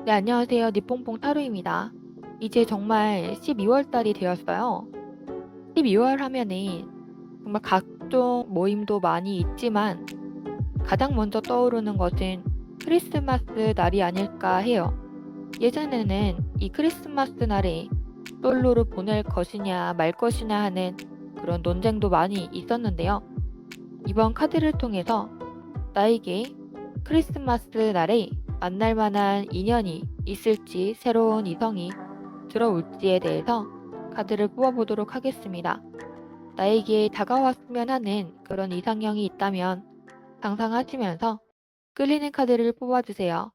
네, 안녕하세요. 니뽕뽕 타로입니다. 이제 정말 12월 달이 되었어요. 12월 하면은 정말 각종 모임도 많이 있지만 가장 먼저 떠오르는 것은 크리스마스 날이 아닐까 해요. 예전에는 이 크리스마스 날에 솔로를 보낼 것이냐 말 것이냐 하는 그런 논쟁도 많이 있었는데요. 이번 카드를 통해서 나에게 크리스마스 날에 만날 만한 인연이 있을지 새로운 이성이 들어올지에 대해서 카드를 뽑아보도록 하겠습니다. 나에게 다가왔으면 하는 그런 이상형이 있다면 상상하시면서 끌리는 카드를 뽑아주세요.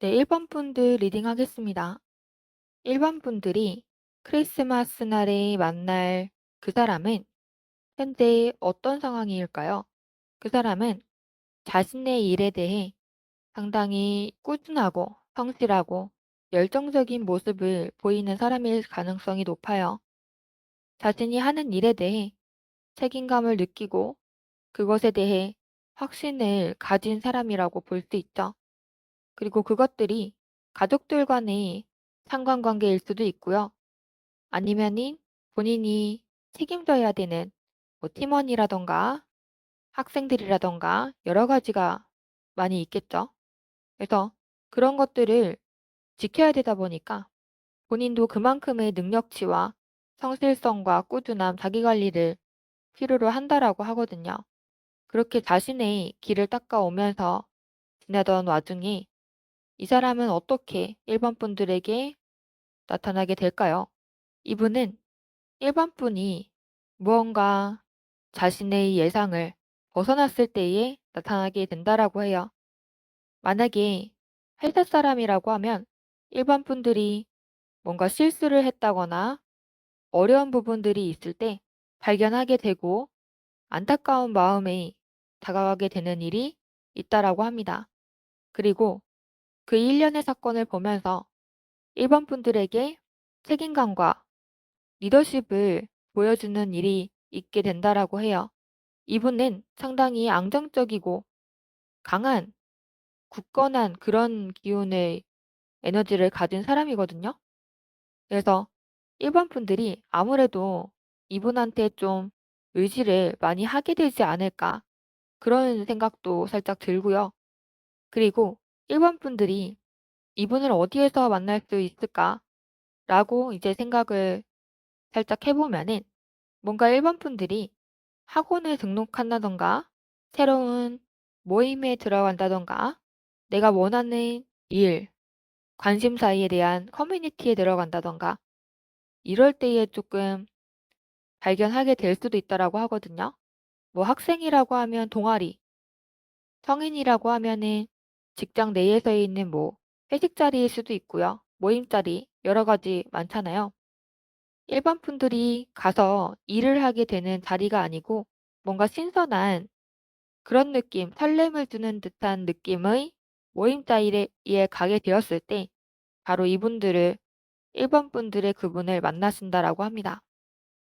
네, 1번 분들 리딩 하겠습니다. 1번 분들이 크리스마스 날에 만날 그 사람은 현재 어떤 상황일까요? 그 사람은 자신의 일에 대해 상당히 꾸준하고 성실하고 열정적인 모습을 보이는 사람일 가능성이 높아요. 자신이 하는 일에 대해 책임감을 느끼고 그것에 대해 확신을 가진 사람이라고 볼 수 있죠. 그리고 그것들이 가족들 간의 상관관계일 수도 있고요. 아니면은 본인이 책임져야 되는 뭐 팀원이라던가 학생들이라던가 여러 가지가 많이 있겠죠. 그래서 그런 것들을 지켜야 되다 보니까 본인도 그만큼의 능력치와 성실성과 꾸준함, 자기관리를 필요로 한다라고 하거든요. 그렇게 자신의 길을 닦아오면서 지내던 와중에 이 사람은 어떻게 일반 분들에게 나타나게 될까요? 이분은 일반 분이 무언가 자신의 예상을 벗어났을 때에 나타나게 된다라고 해요. 만약에 회사 사람이라고 하면 일반 분들이 뭔가 실수를 했다거나 어려운 부분들이 있을 때 발견하게 되고 안타까운 마음에 다가가게 되는 일이 있다라고 합니다. 그리고 그 일련의 사건을 보면서 일반 분들에게 책임감과 리더십을 보여주는 일이 있게 된다라고 해요. 이분은 상당히 안정적이고 강한 굳건한 그런 기운의 에너지를 가진 사람이거든요. 그래서 일반 분들이 아무래도 이분한테 좀 의지를 많이 하게 되지 않을까 그런 생각도 살짝 들고요. 그리고 일반 분들이 이분을 어디에서 만날 수 있을까라고 이제 생각을 살짝 해보면은 뭔가 일반 분들이 학원에 등록한다던가 새로운 모임에 들어간다던가 내가 원하는 일, 관심사에 대한 커뮤니티에 들어간다던가 이럴 때에 조금 발견하게 될 수도 있다라고 하거든요. 뭐 학생이라고 하면 동아리, 성인이라고 하면은 직장 내에서 있는 뭐 회식 자리일 수도 있고요. 모임 자리 여러 가지 많잖아요. 일반 분들이 가서 일을 하게 되는 자리가 아니고 뭔가 신선한 그런 느낌, 설렘을 주는 듯한 느낌의 모임 자리에 가게 되었을 때 바로 이분들을 일반 분들의 그분을 만나신다라고 합니다.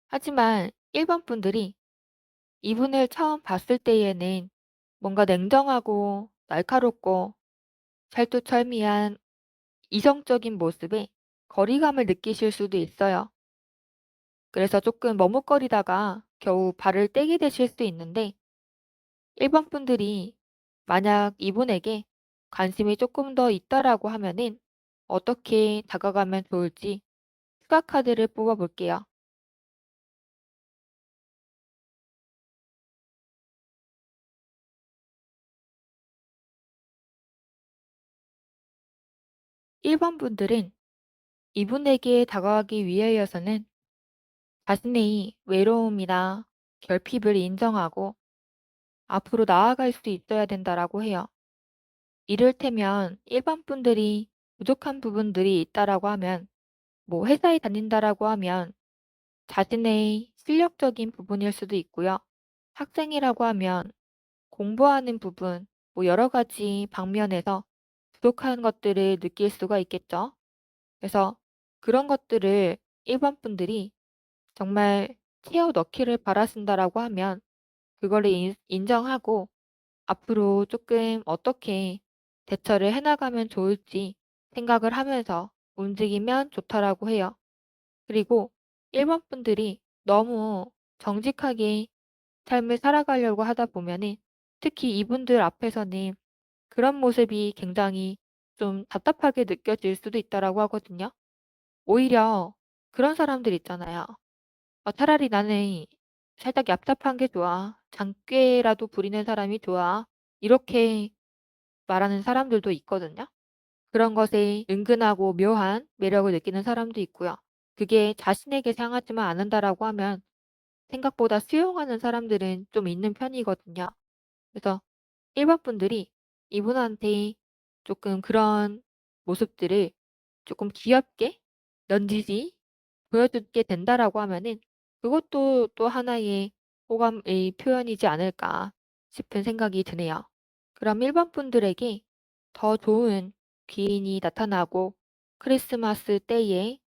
하지만 일반 분들이 이분을 처음 봤을 때에는 뭔가 냉정하고 날카롭고 철두철미한 이성적인 모습에 거리감을 느끼실 수도 있어요. 그래서 조금 머뭇거리다가 겨우 발을 떼게 되실 수 있는데 일반 분들이 만약 이분에게 관심이 조금 더 있다라고 하면은 어떻게 다가가면 좋을지 추가 카드를 뽑아 볼게요. 1번 분들은 이분에게 다가가기 위하여서는 자신의 외로움이나 결핍을 인정하고 앞으로 나아갈 수 있어야 된다라고 해요. 이를테면 일반 분들이 부족한 부분들이 있다라고 하면, 뭐 회사에 다닌다라고 하면 자신의 실력적인 부분일 수도 있고요. 학생이라고 하면 공부하는 부분, 뭐 여러 가지 방면에서 부족한 것들을 느낄 수가 있겠죠. 그래서 그런 것들을 일반 분들이 정말 채워 넣기를 바라신다라고 하면 그거를 인정하고 앞으로 조금 어떻게 대처를 해 나가면 좋을지 생각을 하면서 움직이면 좋다라고 해요. 그리고 일반 분들이 너무 정직하게 삶을 살아가려고 하다 보면은, 특히 이분들 앞에서는 그런 모습이 굉장히 좀 답답하게 느껴질 수도 있다라고 하거든요. 오히려 그런 사람들 있잖아요. 차라리 나는 살짝 얍삽한 게 좋아. 장꾀라도 부리는 사람이 좋아." 이렇게 말하는 사람들도 있거든요. 그런 것에 은근하고 묘한 매력을 느끼는 사람도 있고요. 그게 자신에게 상하지만 않는다라고 하면 생각보다 수용하는 사람들은 좀 있는 편이거든요. 그래서 일반 분들이 이분한테 조금 그런 모습들을 조금 귀엽게 넌지시 보여주게 된다라고 하면은 그것도 또 하나의 호감의 표현이지 않을까 싶은 생각이 드네요. 그럼 일반 분들에게 더 좋은 귀인이 나타나고 크리스마스 때에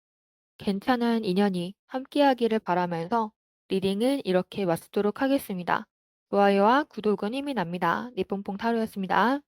괜찮은 인연이 함께하기를 바라면서 리딩은 이렇게 마치도록 하겠습니다. 좋아요와 구독은 힘이 납니다. 니뽕뽕 타로였습니다.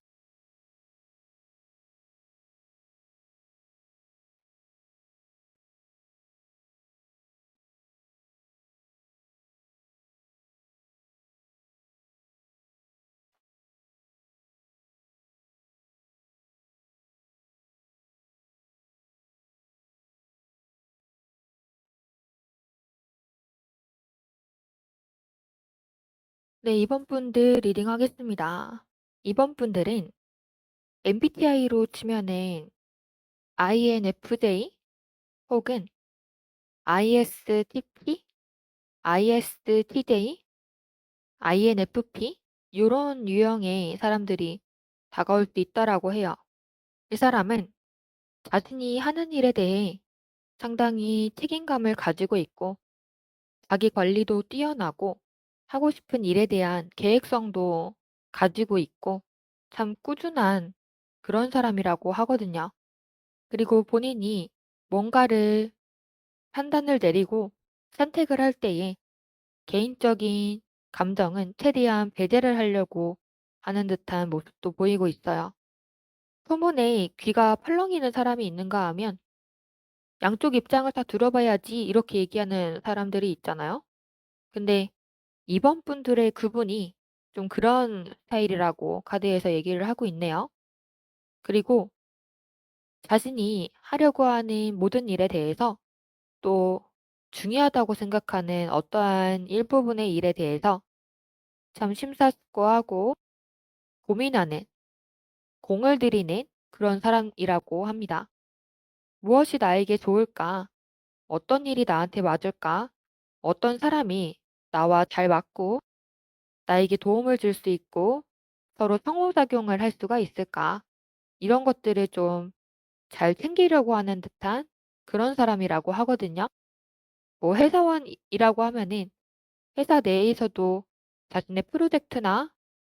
네, 이번 분들 리딩 하겠습니다. 이번 분들은 MBTI로 치면은 INFJ 혹은 ISTP, ISTJ, INFP 요런 유형의 사람들이 다가올 수 있다라고 해요. 이 사람은 자신이 하는 일에 대해 상당히 책임감을 가지고 있고 자기 관리도 뛰어나고 하고 싶은 일에 대한 계획성도 가지고 있고 참 꾸준한 그런 사람이라고 하거든요. 그리고 본인이 뭔가를 판단을 내리고 선택을 할 때에 개인적인 감정은 최대한 배제를 하려고 하는 듯한 모습도 보이고 있어요. 소문에 귀가 펄렁이는 사람이 있는가 하면 양쪽 입장을 다 들어봐야지 이렇게 얘기하는 사람들이 있잖아요. 근데 이번 분들의 그분이 좀 그런 스타일이라고 카드에서 얘기를 하고 있네요. 그리고 자신이 하려고 하는 모든 일에 대해서 또 중요하다고 생각하는 어떠한 일부분의 일에 대해서 참 심사숙고하고 고민하는, 공을 들이는 그런 사람이라고 합니다. 무엇이 나에게 좋을까? 어떤 일이 나한테 맞을까? 어떤 사람이 나와 잘 맞고 나에게 도움을 줄 수 있고 서로 상호작용을 할 수가 있을까? 이런 것들을 좀 잘 챙기려고 하는 듯한 그런 사람이라고 하거든요. 뭐 회사원이라고 하면은 회사 내에서도 자신의 프로젝트나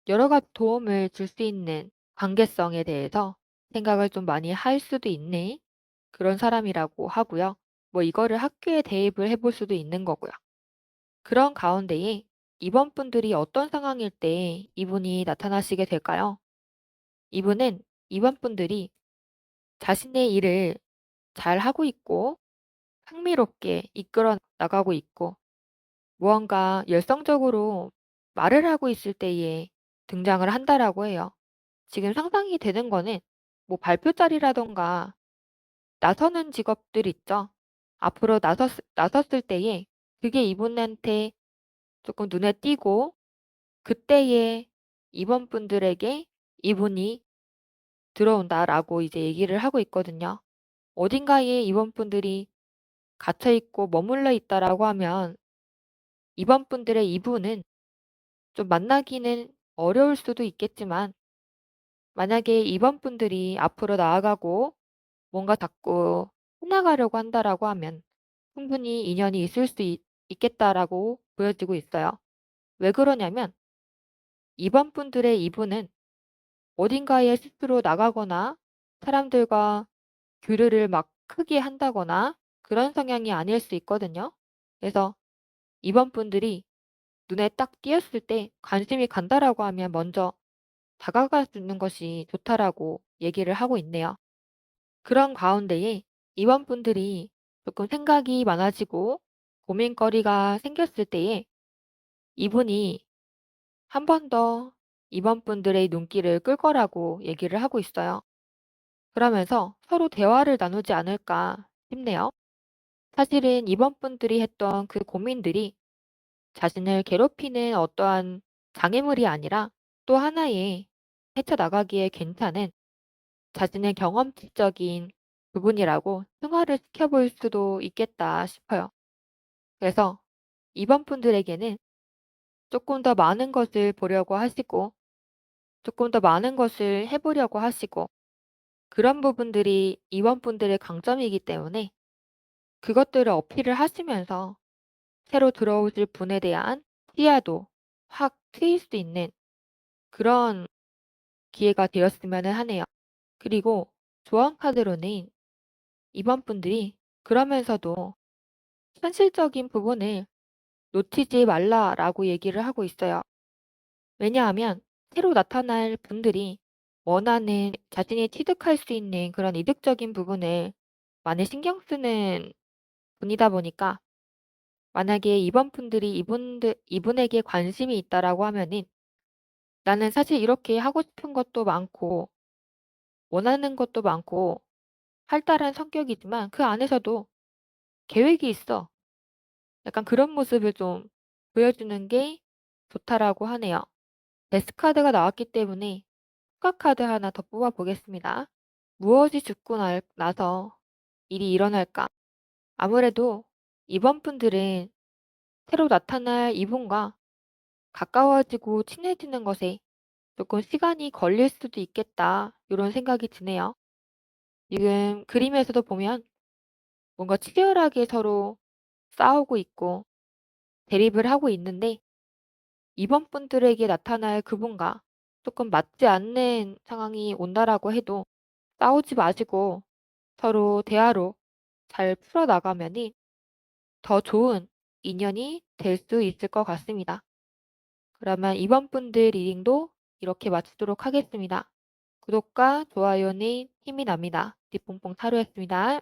여러 가지 도움을 줄 수 있는 관계성에 대해서 생각을 좀 많이 할 수도 있는 그런 사람이라고 하고요. 뭐 이거를 학교에 대입을 해볼 수도 있는 거고요. 그런 가운데에 이번 분들이 어떤 상황일 때 이분이 나타나시게 될까요? 이분은 이번 분들이 자신의 일을 잘 하고 있고 흥미롭게 이끌어 나가고 있고 무언가 열성적으로 말을 하고 있을 때에 등장을 한다라고 해요. 지금 상상이 되는 거는 뭐 발표 자리라던가 나서는 직업들 있죠. 앞으로 나섰을 때에 그게 이분한테 조금 눈에 띄고 그때에 이번 분들에게 이분이 들어온다라고 이제 얘기를 하고 있거든요. 어딘가에 이번 분들이 갇혀 있고 머물러 있다라고 하면 이번 분들의 이분은 좀 만나기는 어려울 수도 있겠지만, 만약에 이번 분들이 앞으로 나아가고 뭔가 자꾸 해나가려고 한다라고 하면 충분히 인연이 있을 수 있겠다라고 보여지고 있어요. 왜 그러냐면 이번 분들의 이분은 어딘가에 스스로 나가거나 사람들과 교류를 막 크게 한다거나 그런 성향이 아닐 수 있거든요. 그래서 이번 분들이 눈에 딱 띄었을 때 관심이 간다라고 하면 먼저 다가가 주는 것이 좋다라고 얘기를 하고 있네요. 그런 가운데에 이번 분들이 조금 생각이 많아지고 고민거리가 생겼을 때에 이분이 한 번 더 이번 분들의 눈길을 끌 거라고 얘기를 하고 있어요. 그러면서 서로 대화를 나누지 않을까 싶네요. 사실은 이번 분들이 했던 그 고민들이 자신을 괴롭히는 어떠한 장애물이 아니라 또 하나의 헤쳐나가기에 괜찮은 자신의 경험치적인 부분이라고 승화를 시켜볼 수도 있겠다 싶어요. 그래서 이번 분들에게는 조금 더 많은 것을 보려고 하시고 조금 더 많은 것을 해 보려고 하시고 그런 부분들이 이번 분들의 강점이기 때문에 그것들을 어필을 하시면서 새로 들어오실 분에 대한 시야도 확 트일 수 있는 그런 기회가 되었으면은 하네요. 그리고 조언 카드로는 이번 분들이 그러면서도 현실적인 부분을 놓치지 말라라고 얘기를 하고 있어요. 왜냐하면 새로 나타날 분들이 원하는 자신이 취득할 수 있는 그런 이득적인 부분을 많이 신경 쓰는 분이다 보니까 만약에 이번 분들이 이분에게 관심이 있다라고 하면은 나는 사실 이렇게 하고 싶은 것도 많고 원하는 것도 많고 활달한 성격이지만 그 안에서도 계획이 있어. 약간 그런 모습을 좀 보여주는 게 좋다라고 하네요. 데스 카드가 나왔기 때문에 추가 카드 하나 더 뽑아 보겠습니다. 무엇이 죽고 나서 일이 일어날까? 아무래도 이번 분들은 새로 나타날 이분과 가까워지고 친해지는 것에 조금 시간이 걸릴 수도 있겠다. 이런 생각이 드네요. 지금 그림에서도 보면 뭔가 치열하게 서로 싸우고 있고 대립을 하고 있는데 이번 분들에게 나타날 그분과 조금 맞지 않는 상황이 온다라고 해도 싸우지 마시고 서로 대화로 잘 풀어나가면이 더 좋은 인연이 될 수 있을 것 같습니다. 그러면 이번 분들 리딩도 이렇게 마치도록 하겠습니다. 구독과 좋아요는 힘이 납니다. 띠뽕뽕 타로였습니다.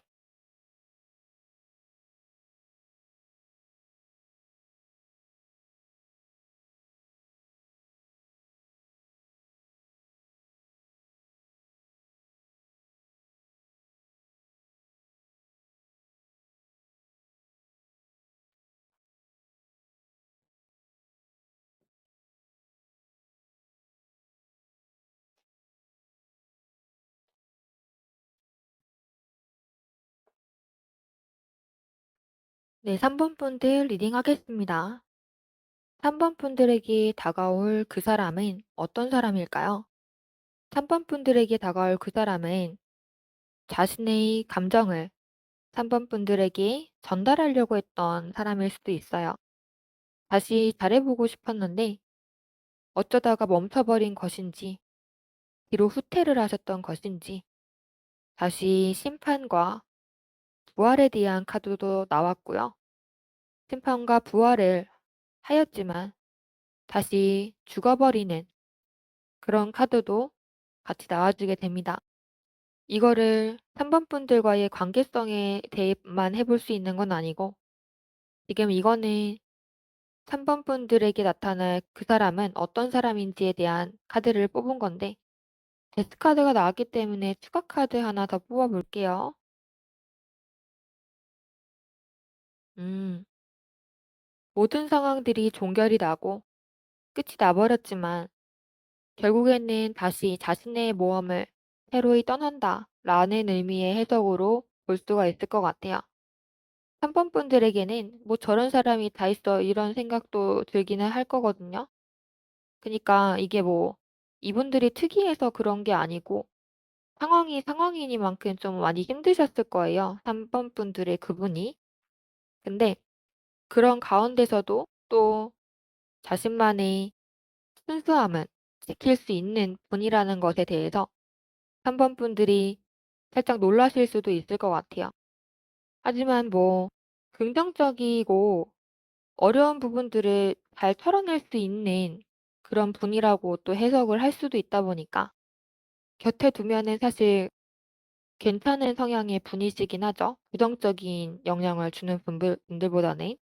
네, 3번 분들 리딩하겠습니다. 3번 분들에게 다가올 그 사람은 어떤 사람일까요? 3번 분들에게 다가올 그 사람은 자신의 감정을 3번 분들에게 전달하려고 했던 사람일 수도 있어요. 다시 잘해보고 싶었는데 어쩌다가 멈춰버린 것인지, 뒤로 후퇴를 하셨던 것인지, 다시 심판과 부활에 대한 카드도 나왔고요. 심판과 부활을 하였지만 다시 죽어버리는 그런 카드도 같이 나와주게 됩니다. 이거를 3번 분들과의 관계성에 대해만 해볼 수 있는 건 아니고 지금 이거는 3번 분들에게 나타날 그 사람은 어떤 사람인지에 대한 카드를 뽑은 건데 데스 카드가 나왔기 때문에 추가 카드 하나 더 뽑아 볼게요. 음, 모든 상황들이 종결이 나고 끝이 나버렸지만 결국에는 다시 자신의 모험을 새로이 떠난다 라는 의미의 해석으로 볼 수가 있을 것 같아요. 3번 분들에게는 '뭐 저런 사람이 다 있어.' 이런 생각도 들기는 할 거거든요. 그니까 이게 뭐 이분들이 특이해서 그런 게 아니고 상황이 상황이니만큼 좀 많이 힘드셨을 거예요, 3번 분들의 그분이. 근데 그런 가운데서도 또 자신만의 순수함은 지킬 수 있는 분이라는 것에 대해서 3번 분들이 살짝 놀라실 수도 있을 것 같아요. 하지만 뭐 긍정적이고 어려운 부분들을 잘 털어낼 수 있는 그런 분이라고 또 해석을 할 수도 있다 보니까 곁에 두면은 사실 괜찮은 성향의 분이시긴 하죠, 부정적인 영향을 주는 분들보다는.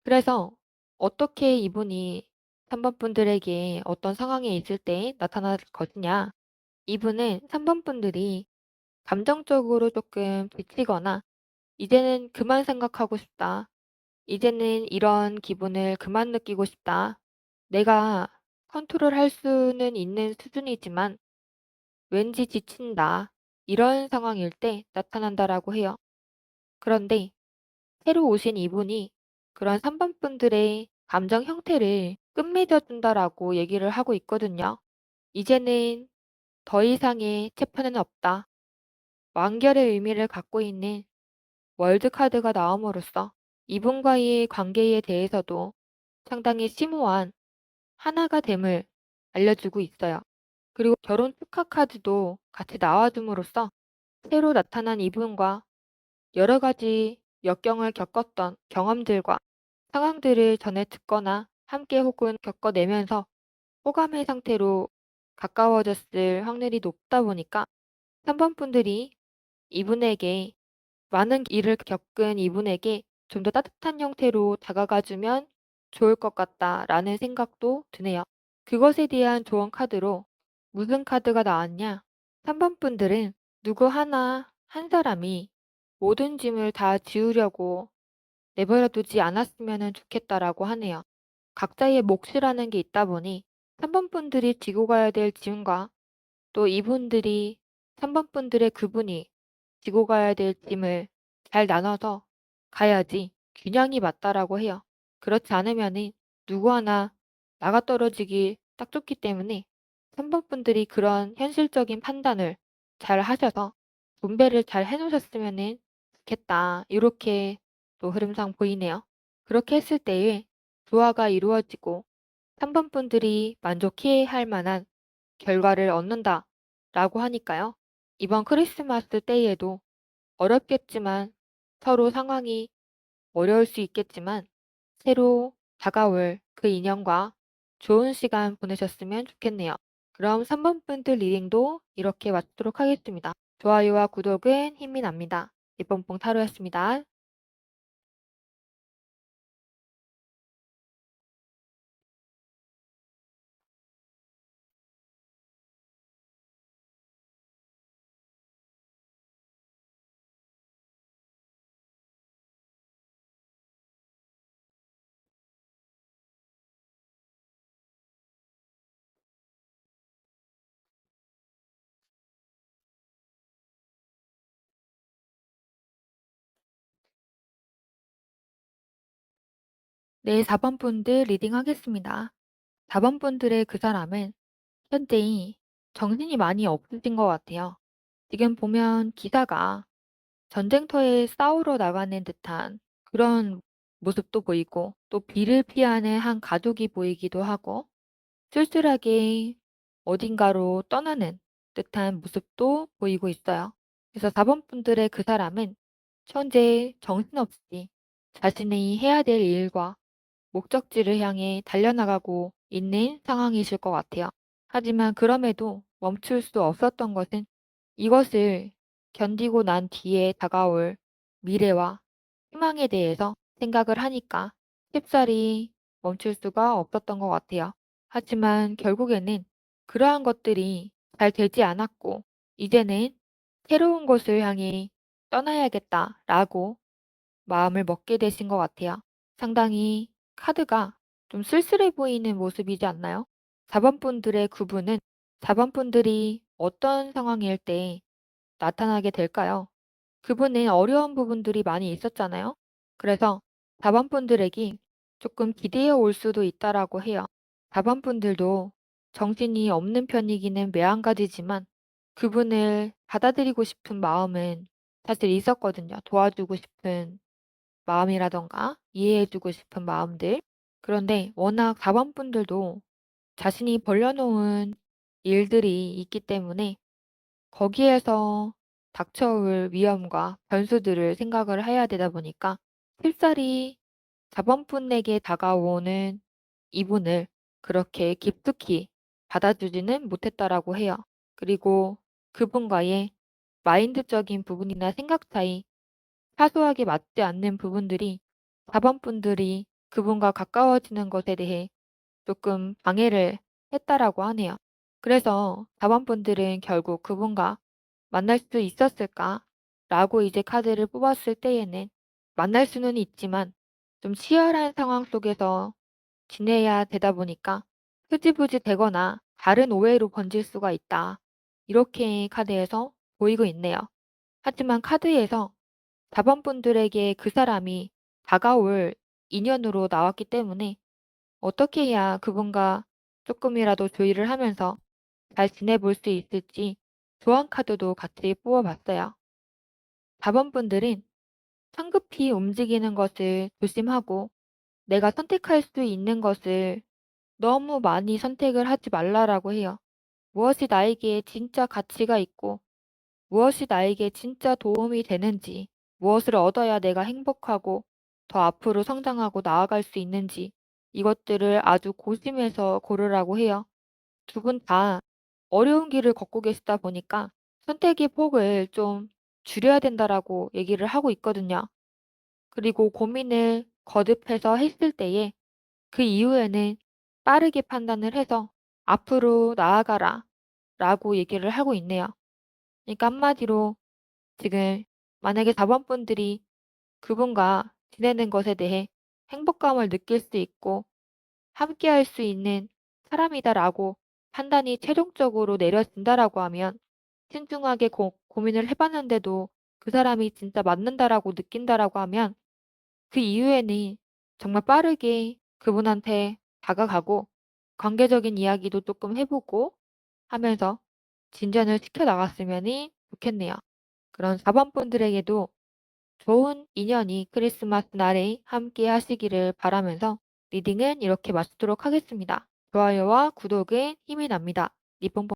그래서 어떻게 이분이 3번 분들에게 어떤 상황에 있을 때 나타날 것이냐. 이분은 3번 분들이 감정적으로 조금 지치거나 '이제는 그만 생각하고 싶다. 이제는 이런 기분을 그만 느끼고 싶다. 내가 컨트롤할 수는 있는 수준이지만 왠지 지친다.' 이런 상황일 때 나타난다라고 해요. 그런데 새로 오신 이분이 그런 3번 분들의 감정 형태를 끝맺어 준다라고 얘기를 하고 있거든요. "이제는 더 이상의 체포는 없다." 완결의 의미를 갖고 있는 월드카드가 나옴으로써 이분과의 관계에 대해서도 상당히 심오한 하나가 됨을 알려주고 있어요. 그리고 결혼 축하 카드도 같이 나와 줌으로써 새로 나타난 이분과 여러 가지 역경을 겪었던 경험들과 상황들을 전해 듣거나 함께 혹은 겪어내면서 호감의 상태로 가까워졌을 확률이 높다 보니까 3번 분들이 이분에게 많은 일을 겪은 이분에게 좀 더 따뜻한 형태로 다가가 주면 좋을 것 같다라는 생각도 드네요. 그것에 대한 조언 카드로 무슨 카드가 나왔냐? 3번 분들은 누구 하나 한 사람이 모든 짐을 다 지우려고 내버려 두지 않았으면 좋겠다라고 하네요. 각자의 몫이라는 게 있다 보니 3번 분들이 지고 가야 될 짐과 또 이분들이 3번 분들의 그분이 지고 가야 될 짐을 잘 나눠서 가야지 균형이 맞다라고 해요. 그렇지 않으면은 누구 하나 나가떨어지기 딱 좋기 때문에 3번 분들이 그런 현실적인 판단을 잘 하셔서 분배를 잘 해 놓으셨으면은 좋겠다. 이렇게 또 흐름상 보이네요. 그렇게 했을 때에 조화가 이루어지고 3번 분들이 만족해 할 만한 결과를 얻는다라고 하니까요. 이번 크리스마스 때에도 어렵겠지만 서로 상황이 어려울 수 있겠지만 새로 다가올 그 인연과 좋은 시간 보내셨으면 좋겠네요. 그럼 3번 분들 리딩도 이렇게 마치도록 하겠습니다. 좋아요와 구독은 힘이 납니다. 예쁜뽕 타로였습니다. 네, 4번 분들 리딩 하겠습니다. 4번 분들의 그 사람은 현재 정신이 많이 없으신 것 같아요. 지금 보면 기사가 전쟁터에 싸우러 나가는 듯한 그런 모습도 보이고 또 비를 피하는 한 가족이 보이기도 하고 쓸쓸하게 어딘가로 떠나는 듯한 모습도 보이고 있어요. 그래서 4번 분들의 그 사람은 현재 정신없이 자신이 해야 될 일과 목적지를 향해 달려나가고 있는 상황이실 것 같아요. 하지만 그럼에도 멈출 수 없었던 것은 이것을 견디고 난 뒤에 다가올 미래와 희망에 대해서 생각을 하니까 쉽사리 멈출 수가 없었던 것 같아요. 하지만 결국에는 그러한 것들이 잘 되지 않았고 이제는 새로운 곳을 향해 떠나야겠다라고 마음을 먹게 되신 것 같아요. 상당히 카드가 좀 쓸쓸해 보이는 모습이지 않나요? 4번 분들의 구분은 4번 분들이 어떤 상황일 때 나타나게 될까요? 그분은 어려운 부분들이 많이 있었잖아요. 그래서 자반분들에게 조금 기대어 올 수도 있다라고 해요. 자반분들도 정신이 없는 편이기는 매한가지지만 그분을 받아들이고 싶은 마음은 사실 있었거든요. 도와주고 싶은 마음이라던가 이해해 주고 싶은 마음들. 그런데 워낙 자반분들도 자신이 벌려놓은 일들이 있기 때문에 거기에서 닥쳐올 위험과 변수들을 생각을 해야 되다 보니까 쉽사리 자본분에게 다가오는 이분을 그렇게 깊숙이 받아주지는 못했다라고 해요. 그리고 그분과의 마인드적인 부분이나 생각 차이, 사소하게 맞지 않는 부분들이 자본분들이 그분과 가까워지는 것에 대해 조금 방해를 했다라고 하네요. 그래서 자본분들은 결국 그분과 만날 수 있었을까라고 이제 카드를 뽑았을 때에는 만날 수는 있지만 좀 치열한 상황 속에서 지내야 되다 보니까 흐지부지 되거나 다른 오해로 번질 수가 있다. 이렇게 카드에서 보이고 있네요. 하지만 카드에서 자본분들에게 그 사람이 다가올 인연으로 나왔기 때문에 어떻게 해야 그분과 조금이라도 조율을 하면서 잘 지내볼 수 있을지 교환 카드도 같이 뽑아봤어요. 4번 분들은 성급히 움직이는 것을 조심하고 내가 선택할 수 있는 것을 너무 많이 선택을 하지 말라라고 해요. 무엇이 나에게 진짜 가치가 있고 무엇이 나에게 진짜 도움이 되는지, 무엇을 얻어야 내가 행복하고 더 앞으로 성장하고 나아갈 수 있는지 이것들을 아주 고심해서 고르라고 해요. 두 분 다 어려운 길을 걷고 계시다 보니까 선택의 폭을 좀 줄여야 된다라고 얘기를 하고 있거든요. 그리고 고민을 거듭해서 했을 때에 그 이후에는 빠르게 판단을 해서 앞으로 나아가라 라고 얘기를 하고 있네요. 그러니까 한마디로 지금 만약에 자본분들이 그분과 지내는 것에 대해 행복감을 느낄 수 있고 함께할 수 있는 사람이다라고 판단이 최종적으로 내려진다라고 하면 신중하게 고민을 해봤는데도 그 사람이 진짜 맞는다라고 느낀다라고 하면 그 이후에는 정말 빠르게 그분한테 다가가고 관계적인 이야기도 조금 해보고 하면서 진전을 시켜 나갔으면 좋겠네요. 그런 4번 분들에게도 좋은 인연이 크리스마스 날에 함께 하시기를 바라면서 리딩은 이렇게 마치도록 하겠습니다. 좋아요와 구독은 힘이 납니다. 리뽕